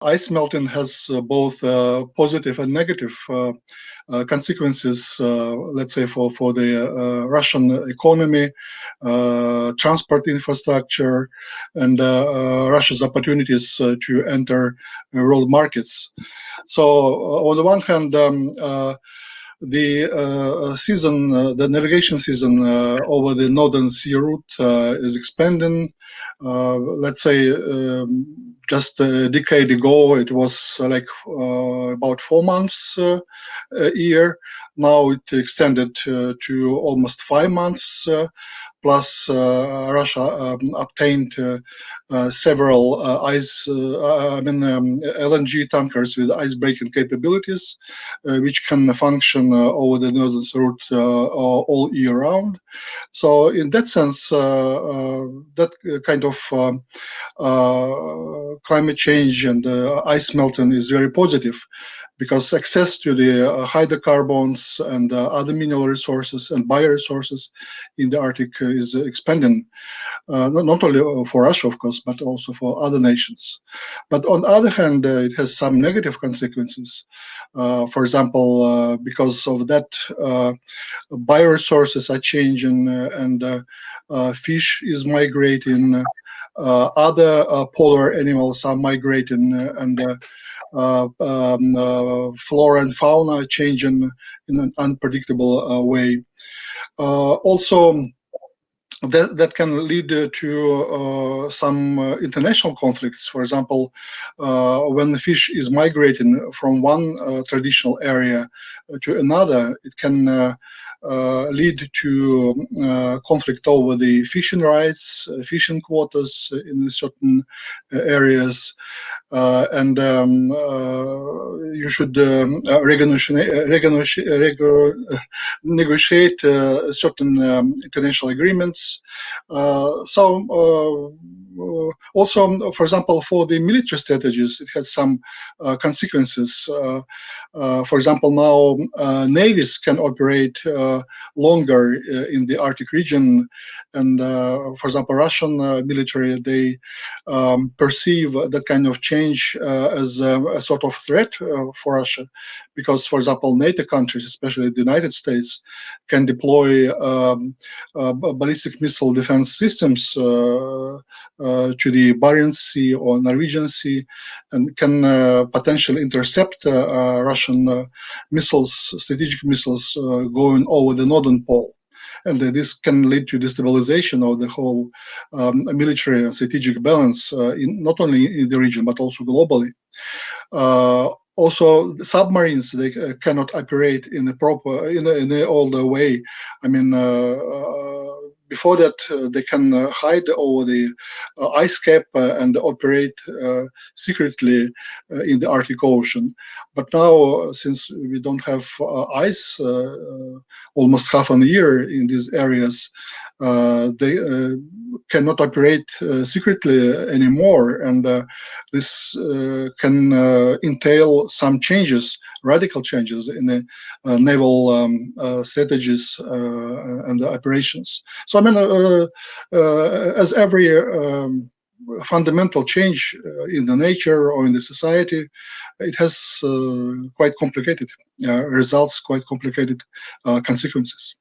Ice melting has both positive and negative consequences, let's say, for the Russian economy, transport infrastructure, and Russia's opportunities to enter world markets. So, on the one hand, the navigation season over the Northern Sea route is expanding. Let's say just a decade ago, it was like about 4 months a year. Now it extended to almost 5 months. Plus, Russia obtained several LNG tankers with ice-breaking capabilities, which can function over the northern route all year round. So, in that sense, that kind of climate change and ice melting is very positive, because access to the hydrocarbons and other mineral resources and bioresources in the Arctic is expanding, not only for Russia, of course, but also for other nations. But on the other hand, it has some negative consequences. For example, because of that, bioresources are changing, and fish is migrating, other polar animals are migrating, and flora and fauna changing in an unpredictable way. Also, that can lead to some international conflicts. For example, when the fish is migrating from one traditional area to another, it can lead to conflict over the fishing rights, fishing quotas in certain areas. And you should negotiate certain international agreements. Also, for example, for the military strategies, it has some consequences. For example, now navies can operate longer in the Arctic region, and for example, Russian military, they perceive that kind of change as a sort of threat for Russia, because, for example, NATO countries, especially the United States, can deploy ballistic missile defense systems to the Barents Sea or Norwegian Sea, and can potentially intercept Russian missiles, strategic missiles going over the northern pole. And this can lead to destabilization of the whole military and strategic balance, not only in the region but also globally. Also, the submarines, they cannot operate in all the way. I mean, before that, they can hide over the ice cap and operate secretly in the Arctic Ocean. But now, since we don't have ice almost half a year in these areas, they cannot operate secretly anymore, and this can entail some changes, radical changes in the naval strategies and operations. So, I mean, as every fundamental change in the nature or in the society, it has quite complicated results, quite complicated consequences.